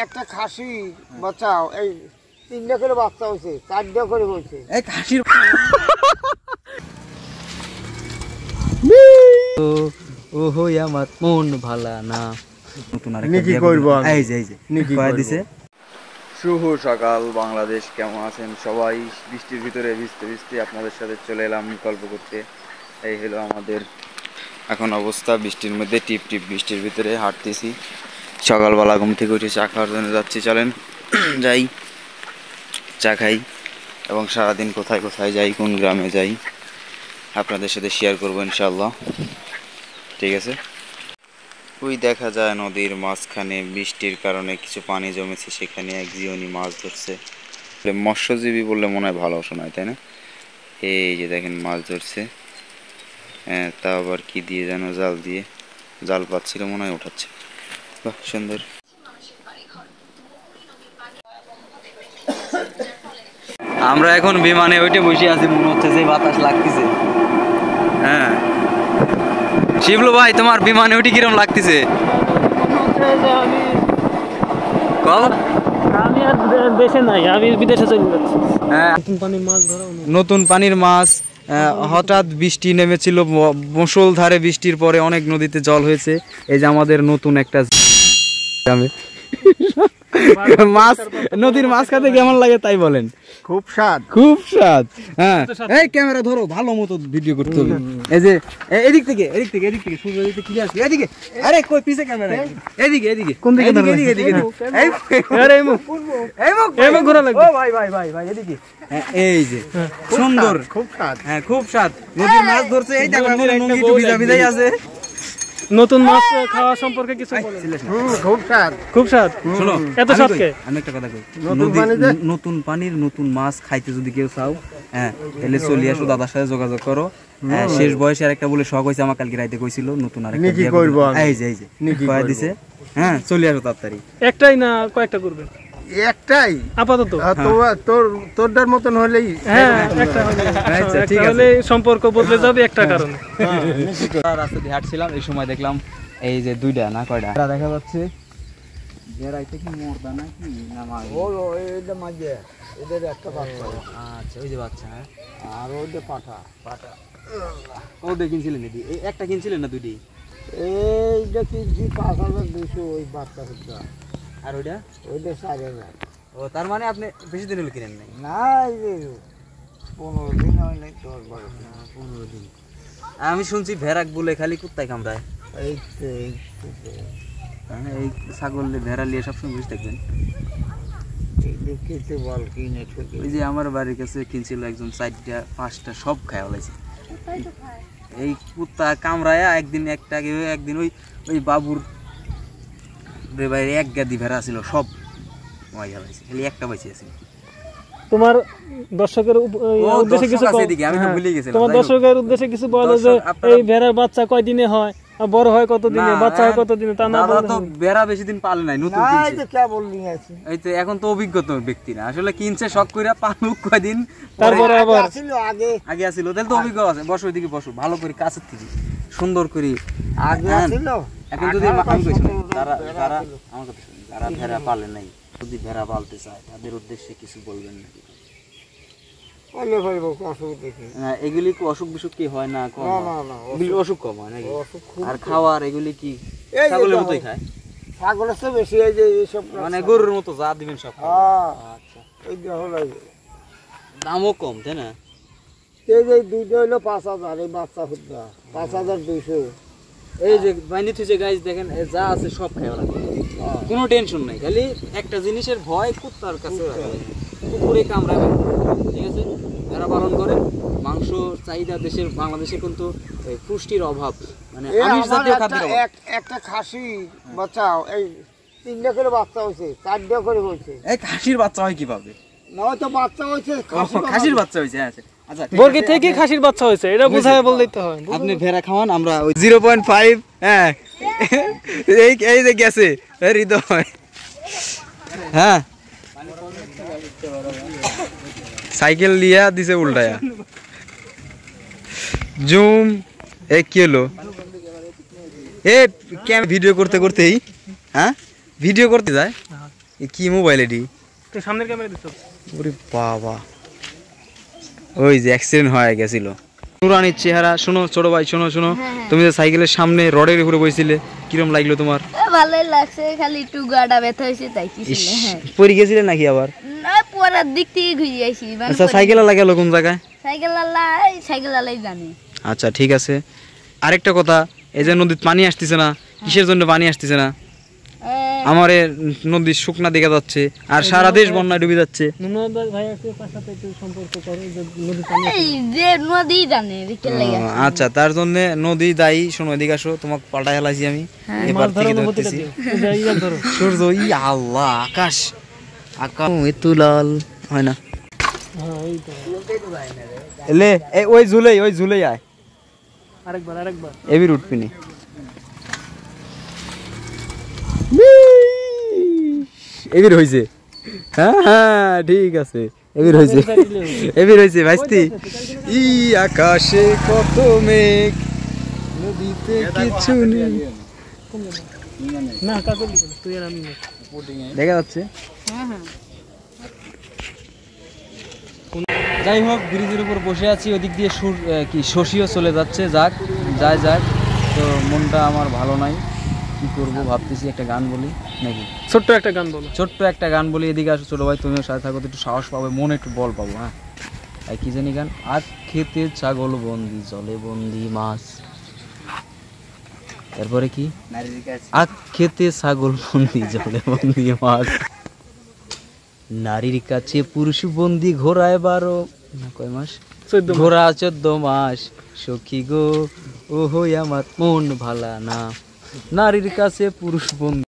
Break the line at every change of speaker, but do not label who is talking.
একটা খাসি বাঁচাও এই 3টা করে বাচ্চা হয়েছে 4টা করে হয়েছে
এই খাসির ও হই আমার মন ভালা না নতুন আর কি করব এই যে কয় দিছে। শুভ সকাল বাংলাদেশ, কেমন আছেন সবাই? বৃষ্টির ভিতরে ভিজতে ভিজতে আপনাদের সাথে চলে এলাম গল্প করতে। এই হলো আমাদের এখন অবস্থা, বৃষ্টির মধ্যে টিপ টিপ বৃষ্টির ভিতরে হাঁটতেছি। সকালবেলা ঘুম থেকে উঠে চা খাওয়ার জন্য যাচ্ছি, চলেন যাই চা খাই এবং সারাদিন কোথায় কোথায় যাই, কোন গ্রামে যাই আপনাদের সাথে শেয়ার করবো ইনশাল্লাহ। ঠিক আছে। ওই দেখা যায় নদীর মাঝখানে বৃষ্টির কারণে কিছু পানি জমেছে, সেখানে এক জিওনি মাছ ধরছে। মৎস্যজীবী বললে মনে হয় ভালো শোনায়, তাই না? এই যে দেখেন মাছ ধরছে, হ্যাঁ, তা আবার কি দিয়ে যেন জাল দিয়ে, জাল পাচ্ছিল মনে হয়, উঠাচ্ছে। বাহ সুন্দর। আমরা এখন বিমানে ওইটা বসে আছি, মনে হচ্ছে যে বাতাস লাগতেছে। হ্যাঁ শিবলু ভাই, তোমার বিমানে ওইটি কিরম লাগতেছে?
আমি আর দেশে নাই, আমি বিদেশে চলে যাচ্ছি।
হ্যাঁ, নতুন পানির মাছ। হঠাৎ বৃষ্টি নেমেছিল, মুষলধারে বৃষ্টির পরে অনেক নদীতে জল হয়েছে। এই যে আমাদের নতুন একটা গ্রামে মাছ, নদীর মাছ খেতে কেমন লাগে তাই বলেন?
খুব স্বাদ,
খুব স্বাদ। হ্যাঁ, এই ক্যামেরা ধরো, ভালো মতো ভিডিও করতে হবে। এই যে এদিক থেকে সূর্য দিকে ক্লিয়ার আসবে। এদিকে, আরে কই পিছে ক্যামেরা, এদিকে কোন দিকে ধরবে? এদিকে এই আরে এই মুখ ঘোরা লাগবে। ও ভাই এদিকে। হ্যাঁ, এই যে সুন্দর,
খুব স্বাদ।
হ্যাঁ খুব স্বাদ। নদীর মাছ ধরছে, এই দেখো লুঙ্গি টু ভিজাই আছে।
নতুন মাছ খাওয়া সম্পর্কে কিছু বলেন।
খুব স্বাদ।
শোনো,
এত স্বাদ কে?
আমি একটা কথা কই, নতুন পানির নতুন মাছ খাইতে যদি কেউ চাও, হ্যাঁ তাহলে চলে আসো, দাদার সাথে যোগাযোগ করো। হ্যাঁ, শেষ বয়সে আরেকটা বলে শখ হয়েছে, আমার কালকে রাইতে কইছিল নতুন আরেকটা বিয়ে করব। এই যে কয় দিছে। হ্যাঁ, চলে আসো তাড়াতাড়ি।
একটাই না কয়েকটা করবে?
একটাই
আপাতত।
তোরটার মতন হলেই,
হ্যাঁ একটা হলে সম্পর্ক বদলে যাবে একটা কারণে।
রাস্তা দিয়ে হাঁটছিলাম, এই সময় দেখলাম এই যে দুইটা না কয়টা দেখা যাচ্ছে। বেড়াইতে কি মোরদা নাকি না মাছ?
এইটা মাঝে এদের একটা বাচ্চা।
আচ্ছা, ওই যে বাচ্চা। হ্যাঁ,
আর ওইটা পাঠা।
ও কিনছিলেন নাকি? এই একটা কিনছিলেন না দুইটি?
এইটা কিনছি 5200 ওই বাচ্চা হচ্ছে।
আর ওইটা
4000।
ও, তার মানে আপনি বেশি দিন হলো কিনেন নাই?
না, 15 দিন হয় নাই, 10-12 দিন।
15 দিন। আমি শুনছি ভেড়াক বলে খালি কুত্তায় কামড়ায়।
এই
ছাগল ভেড়া নিয়ে সবসময় বুঝে থাকবেন। ওই যে আমার বাড়ির কাছে কিনছিল একজন, 4টা-5টা সব খায় ফেলাইছে। এই কুত্তা কামড়ায় একদিন ওই বাবুর বাইরে এক গাদি ভেড়া ছিল, সব মাই ফেলাইছে, খালি একটা বেঁচে আছে।
তোমার দর্শকের উদ্দেশ্যে কিছু,
আমি তো ভুলে গেছিলাম,
তোমার দর্শকের উদ্দেশ্যে কিছু বলো যে এই ভেড়ার বাচ্চা কয়দিনে হয়, বড় হয় কতদিনে, বাচ্চা হয় কতদিনে? তা না,
তো ভেড়া বেশি দিন পালে নাই, নতুন কিনছে। এই তো এখন তো অভিজ্ঞতা ব্যক্তি না, আসলে কিনছে শখ কইরা, পালুক কয়দিন
তারপরে আবার
আগে আসিল, তাহলে তো অভিজ্ঞ আছে। বসো এদিকে, বসো ভালো করে কাছের থেকে সুন্দর করে
আগে আসিল।
এখন যদি আমি কইছি যারা আমার কথা শুনুন, যারা ভেড়া পালে নাই, যদি ভেড়া পালতে চায় তাদের উদ্দেশ্যে কিছু বলবেন নাকি? এগুলি কি অসুখ বিসুখ কি হয় না? অসুখ কম হয় নাকি? আর খাওয়ার এগুলি কি ছাগলের মতোই খায়?
ছাগলের চেয়ে বেশি এই যে এইসব
মানে গরুর মতো যা দিবেন সব।
আচ্ছা, এই যে হলো
দামও কম, তাই না?
এই যে দুইটা হইলো 5000, এই বাচ্চা ফুটটা 5200।
এই যে বাইনি থুইছে গাইস, দেখেন যা আছে সব খায় ওরা, কোনো টেনশন নাই। খালি একটা জিনিসের ভয়, কুত্তার কাছে কুকুরে কামড়াবে। ঠিক আছে, যারা পালন করে মাংস চাহিদা দেশের, বাংলাদেশে কিন্তু পুষ্টির অভাব, মানে আমিষ জাতীয় খাদ্যের অভাব।
একটা খাসি বাচ্চাও এই 3টা করে বাচ্চা হয়েছে, 4টা করে হয়েছে।
এই খাসির বাচ্চা হয় কিভাবে?
না, তো বাচ্চা হয়েছে,
খাসির বাচ্চা হয়েছে। আচ্ছা,
বর্গি থেকে খাসির বাচ্চা হয়েছে, এটা বুঝায় বললেই তো হয়।
আপনি ভেড়া খাওয়ান, আমরা 0.5। হ্যাঁ, এই যে গেছে হৃদয়। হ্যাঁ, সাইকেল লিয়া দিছে উল্টায়া। জুম কি হলো? ভিডিও করতে করতেই, হ্যাঁ ভিডিও করতে যায় এ কি মোবাইল এটি
তো সামনের ক্যামেরা দিছো
ওরে বাবা ওই যে অ্যাক্সিডেন্ট হয়ে গেছিল নুরানির চেহারা শোনো ছোট ভাই শোনো শোনো তুমি যে সাইকেলের সামনে রডের উপরে বসছিলে কিরম লাগলো তোমার
ভালোই লাগছে খালি একটু গাটা ব্যথা হয়েছে তাই কি ছিল হ্যাঁ
পড়ে গেছিলে নাকি আবার
না পরের দিক থেকে ঘুরে আসি
আচ্ছা সাইকেল লাগালো কোন জায়গায়
সাইকেল আলাই জানে
আচ্ছা ঠিক আছে আরেকটা কথা এই যে নদীতে পানি আসতেছে না কিসের জন্য পানি আসতেছে না আমার নদীর শুকনা দেখা যাচ্ছে আর সারা দেশ বন্যায় ডুবে যাচ্ছে
নুনদা ভাই আছে তার সাথে একটু সম্পর্ক করো যে নদী পানি
এই যে নদী জানে রিকেল লাগে
আচ্ছা তার জন্য নদী দায়ী শোনো এদিকে আসো তোমাকে পাল্টা হেলাইছি আমি এবার থেকে ধরতেছি
ধরো
সূর্য ই আল্লাহ আকাশ আকাশ এত লাল হয় না
হ্যাঁ এই তো
এলে ওই ঝুলেই আয়
আরেকবার
এবির উঠবিনি এবির হইছে হ্যাঁ ঠিক আছে এবির হইছে ভাইস্তি ই আকাশে কত মেঘ নদীতে কিছু নেই
না কাকু তুই আর আমি
দেখা যাচ্ছে
হ্যাঁ হ্যাঁ
যাই হোক ব্রিজের উপর বসে আছি ওদিক দিয়ে কি শশীও চলে যাচ্ছে যাক তো মনটা আমার ভালো নাই কি করব ভাবতেছি একটা গান বলি নাকি
ছোট্ট একটা গান বলো
ছোট্ট একটা গান বলি এদিকে আসো ছোট ভাই তুমিও সাথে থাকো তো একটু সাহস পাবে মনে একটু বল পাবো হ্যাঁ আর কি জানি গান আখ খেতে ছাগল বন্দি জলে বন্দি মাছ তারপরে কি আখ খেতে ছাগল বন্দি জলে বন্দি মাছ নারীর কাছে পুরুষ বন্দি ঘোড়ায় 12 না কয় মাস ঘোড়া 14 মাস সখী গো ও হই আমার মন ভালা না নারীর কাছে পুরুষ বন্দি